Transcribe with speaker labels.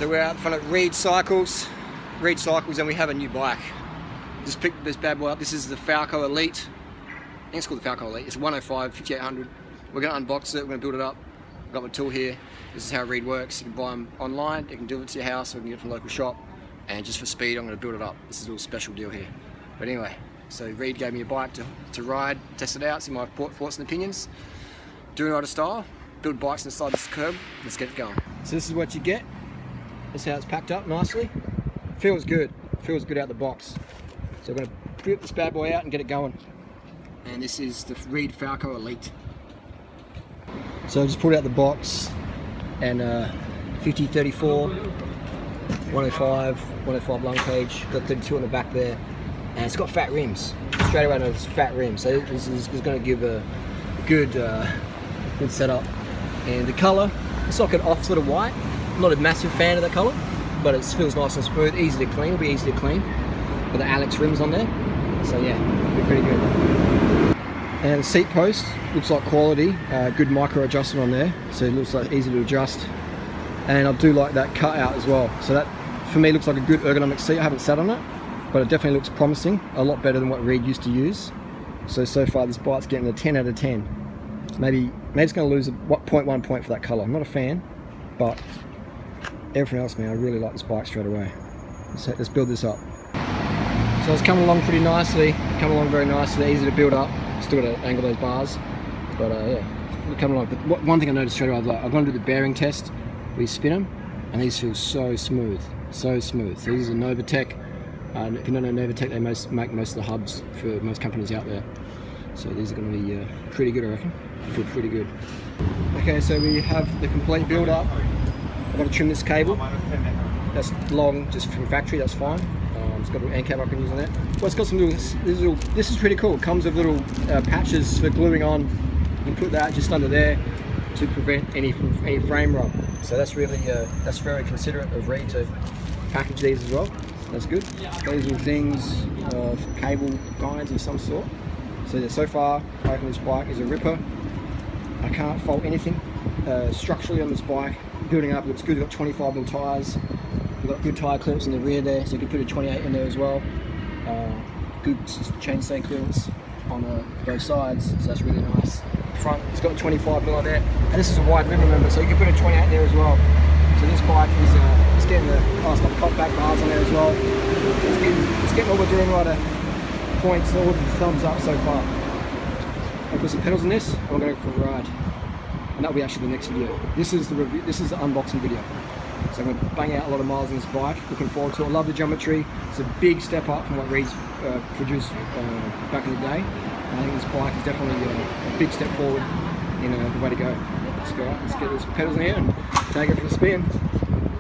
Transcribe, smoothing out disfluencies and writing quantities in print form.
Speaker 1: So we're out in front of Reid Cycles, and we have a new bike. Just picked this bad boy up. This is the Falco Elite. I think it's called the Falco Elite. It's 105, 5800. We're going to unbox it, we're going to build it up. I've got my tool here. This is how Reid works. You can buy them online, you can deliver it to your house, or you can get it from a local shop. And just for speed, I'm going to build it up. This is a little special deal here. But anyway, so Reid gave me a bike to ride, test it out, see my thoughts and opinions. Durianrider style, build bikes inside this curb. Let's get it going. So this is what you get. This is how it's packed up nicely. Feels good out the box. So I'm going to rip this bad boy out and get it going. And this is the Reid Falco Elite. So I just pulled out the box and 50, 34, 105 lung cage, got 32 on the back there, and it's got fat rims. Straight away I know it's fat rims, so this is going to give a good setup. And the colour, it's like an off sort of white. I'm not a massive fan of that colour, but it feels nice and smooth, easy to clean. It'll be easy to clean with the Alex rims on there. So yeah, it'll be pretty good. And the seat post looks like quality, good micro adjustment on there, so it looks like easy to adjust. And I do like that cutout as well. So that for me looks like a good ergonomic seat. I haven't sat on it, but it definitely looks promising, a lot better than what Reid used to use. So far this bike's getting a 10 out of 10. Maybe it's going to lose a 0.1 point for that colour. I'm not a fan, but everything else, man, I really like this bike straight away. Let's build this up. So it's coming along pretty nicely, very nicely, easy to build up. Still got to angle those bars, but yeah, we're coming along. But one thing I noticed straight away, I've gone to do the bearing test. We spin them, and these feel so smooth, so smooth. So these are Novatech. If you don't know Novatech, they make most of the hubs for most companies out there. So these are going to be pretty good, I reckon. Feel pretty good. Okay, so we have the complete build up. I've got to trim this cable. That's long, just from factory. That's fine. It's got a little end cap I can use on that. Well, it's got some little. This is pretty cool. It comes with little patches for gluing on. You can put that just under there to prevent any frame rub. So that's really that's very considerate of Reid to package these as well. That's good. These little things, cable guides of some sort. So yeah, so far I reckon this bike is a ripper. I can't fault anything structurally on this bike. Building up looks good. We've got 25mm tyres. We've got good tyre clearance in the rear there, so you can put a 28 in there as well. Good chainstay clearance on both sides, so that's really nice. Front, it's got a 25mm there, and this is a wide rim, remember, so you can put a 28 there as well. So this bike is it's getting the nice little pop back bars on there as well. It's getting all the Durianrider points, all the thumbs up so far. I'll put some pedals in this, and we're going to go for a ride, and that'll be actually the next video. This is the review. This is the unboxing video. So I'm going to bang out a lot of miles on this bike. Looking forward to it. I love the geometry. It's a big step up from what Reid's produced back in the day. I think this bike is definitely a big step forward in the way to go. Let's go out, let's get those pedals in here and take it for a spin.